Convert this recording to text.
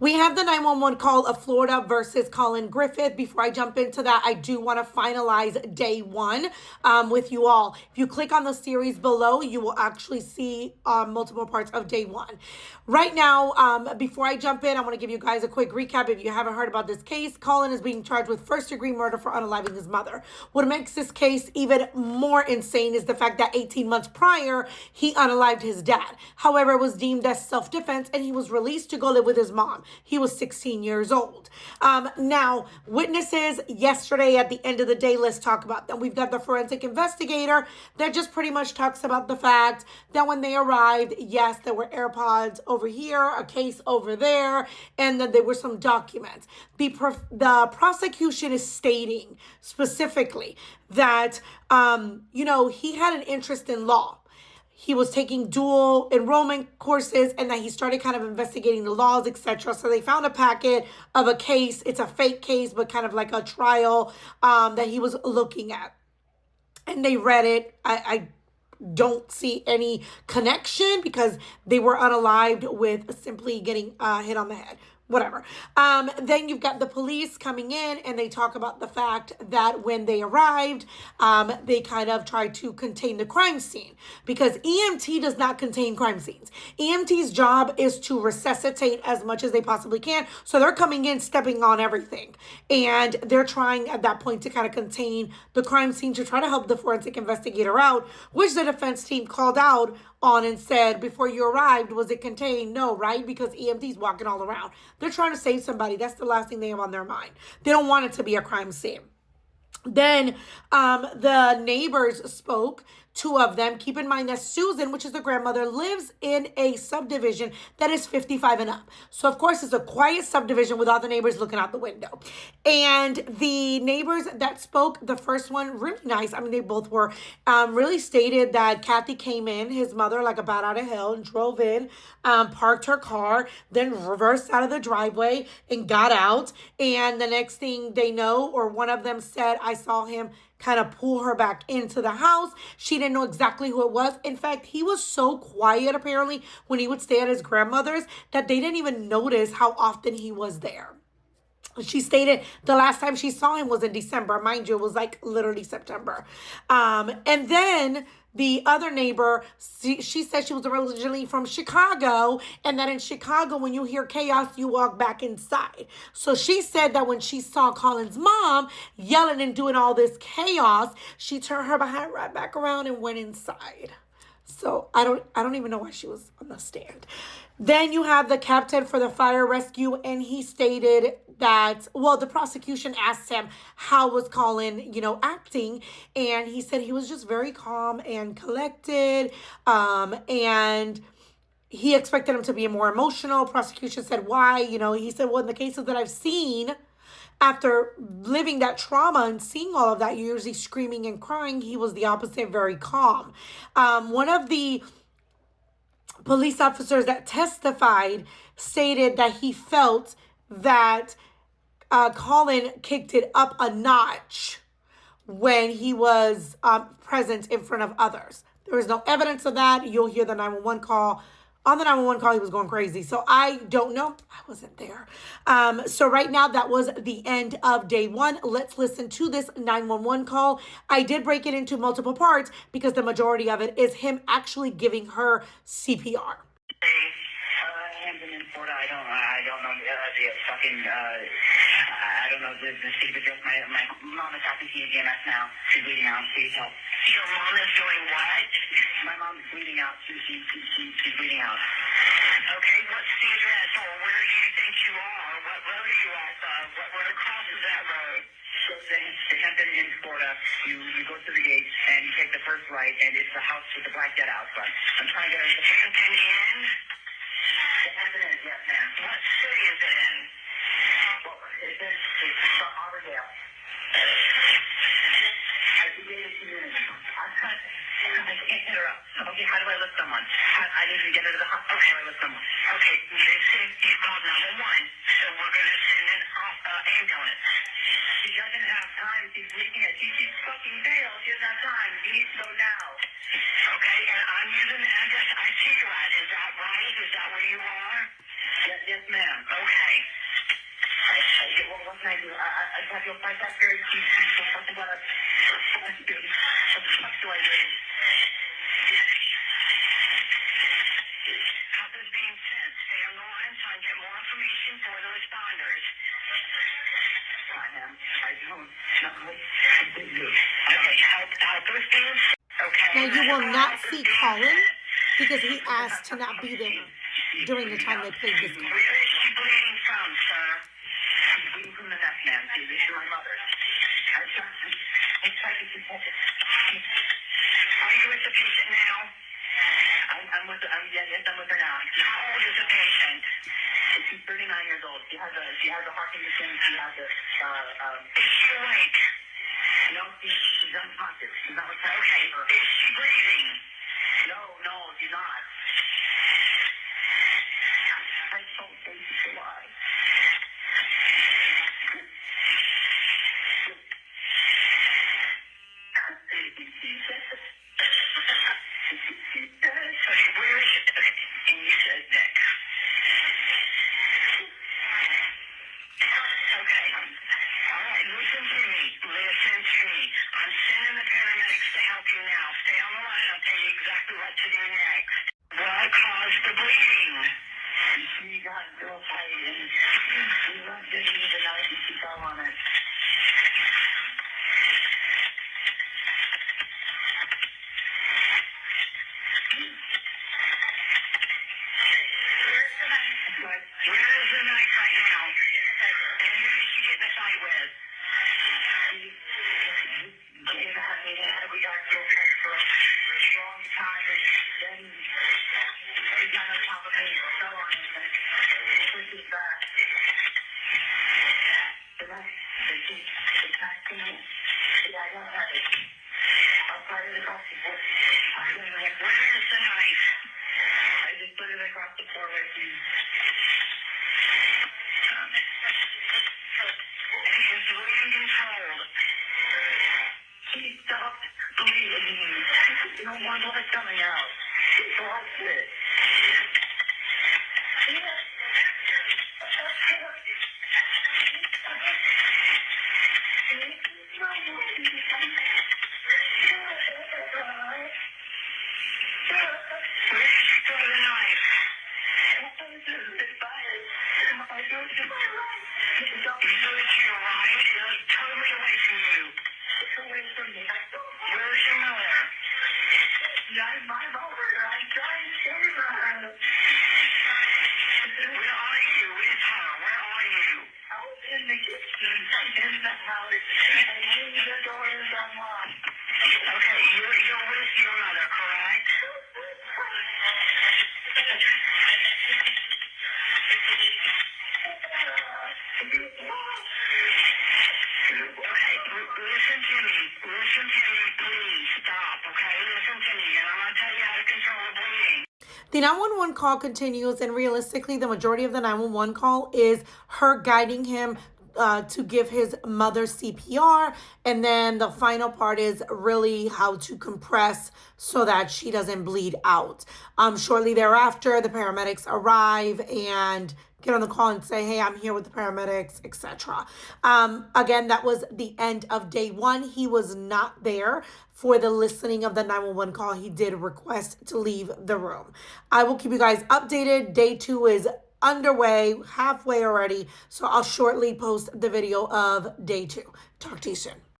We have the 911 call of Florida versus Collin Griffith. Before I jump into that, I do want to finalize day one with you all. If you click on the series below, you will actually see multiple parts of day one. Right now, before I jump in, I want to give you guys a quick recap. If you haven't heard about this case, Collin is being charged with first-degree murder for unaliving his mother. What makes this case even more insane is the fact that 18 months prior, he unalived his dad. However, it was deemed as self-defense, and he was released to go live with his mom. He was 16 years old. Now, witnesses yesterday at the end of the day, let's talk about them. We've got the forensic investigator that just pretty much talks about the fact that when they arrived, yes, there were AirPods over here, a case over there, and then there were some documents. The prosecution is stating specifically that, he had an interest in law. He was taking dual enrollment courses, and that he started kind of investigating the laws, etc. So they found a packet of a case. It's a fake case, but kind of like a trial that he was looking at. And they read it. I don't see any connection because they were unalived with simply getting hit on the head. Whatever. Then you've got the police coming in, and they talk about the fact that when they arrived, they kind of tried to contain the crime scene because EMT does not contain crime scenes. EMT's job is to resuscitate as much as they possibly can. So they're coming in, stepping on everything. And they're trying at that point to kind of contain the crime scene to try to help the forensic investigator out, which the defense team called out on and said, before you arrived, was it contained? No, right? Because EMT's walking all around. They're trying to save somebody. That's the last thing they have on their mind. They don't want it to be a crime scene. Then the neighbors spoke, two of them. Keep in mind that Susan, which is the grandmother, lives in a subdivision that is 55 and up. So, of course, it's a quiet subdivision with all the neighbors looking out the window. And the neighbors that spoke, the first one, really nice. I mean, they both were, really stated that Kathy came in, his mother, like a bat out of hell, and drove in, parked her car, then reversed out of the driveway and got out. And the next thing they know, or one of them said, I saw him kind of pull her back into the house. She didn't know exactly who it was. In fact, he was so quiet, apparently, when he would stay at his grandmother's that they didn't even notice how often he was there. She stated the last time she saw him was in December. Mind you, it was like literally September. And then the other neighbor, she said she was originally from Chicago, and that in Chicago, when you hear chaos, you walk back inside. So she said that when she saw Collin's mom yelling and doing all this chaos, she turned her behind right back around and went inside. So I don't even know why she was on the stand. Then you have the captain for the fire rescue, and he stated that, well, the prosecution asked him how was Collin, acting, and he said he was just very calm and collected, and he expected him to be more emotional. Prosecution said, why? He said, well, in the cases that I've seen, after living that trauma and seeing all of that, you're usually screaming and crying. He was the opposite, very calm. One of the police officers that testified stated that he felt that Collin kicked it up a notch when he was present in front of others. There was no evidence of that. You'll hear the 911 call. On the 911 call, he was going crazy. So I don't know. I wasn't there. So right now, that was the end of day one. Let's listen to this 911 call. I did break it into multiple parts because the majority of it is him actually giving her CPR. In Florida, I don't know the fucking, I don't know the city address. My mom is talking to EMS now. She's bleeding out. Please help. Your mom is doing what? My mom's bleeding out. She's bleeding out. Okay, what's the address, or where do you think you are? What road are you at? What crosses that road? So the Hampton in Florida, you go through the gate and you take the first right, and it's the house with the black dead out front. I'm trying to get her to the Hampton Inn. Yes, ma'am. What city is it in? Well, it's Auburndale. I can get it to you. I can't get her up. Okay, how do I lift someone? I need to get her to the hospital. Okay. How do I lift someone? Okay, they said you called 911, so we're going to send an ambulance. She doesn't have time. She's leaving it. She's fucking bail. She doesn't have time. You need to go now. Okay, and I'm using the address I see you at. Is that right? Is that where you are? Yes, will not see Collin because he asked to not be there during the time they played this card. Where is she bleeding from, sir? She's bleeding from the neck, ma'am. This is my mother. I tried to support it. Are you with the patient now? I'm with her now. How old is the patient? She's 39 years old. She has a heart condition. She has a, is she awake? No, she's unconscious. She's not responsible. Okay. Is she breathing? No, she's not. I don't think she's alive. Okay, where is it? And you said neck. Okay. All right, listen to me. I'm sending the paramedics to help you now. Stay on the line. I'll tell you exactly what to do next. What caused the bleeding? She got real tight and she didn't even know if she fell on it. Where is the knife right now? And who did she get in a fight with? We got to for a long time, and then she got on top of me and fell on me and pushed it back. The knife, I don't have it. I'll try it across the board. Where is the knife? I just put it across the floor right here. And is the bleeding controlled? She stopped bleeding. No more blood coming out. She lost it. Where did you throw the knife? You threw it to your right? It was totally away from you. Away from me. Where's your mother? I'm over her. I'm trying to save her. Where are you? With her? Where are you? Out in the kitchen. In the house. And the door is unlocked. Okay, you're with your mother, correct? Okay, listen to me, please, stop, okay? Listen to me, and I'm going to tell you how to control the bleeding. The 911 call continues, and realistically, the majority of the 911 call is her guiding him to give his mother CPR, and then the final part is really how to compress so that she doesn't bleed out. Shortly thereafter, the paramedics arrive and get on the call and say, hey, I'm here with the paramedics, etc. Again, that was the end of day one. He was not there for the listening of the 911 call. He did request to leave the room. I will keep you guys updated. Day two is underway, halfway already. So I'll shortly post the video of day two. Talk to you soon.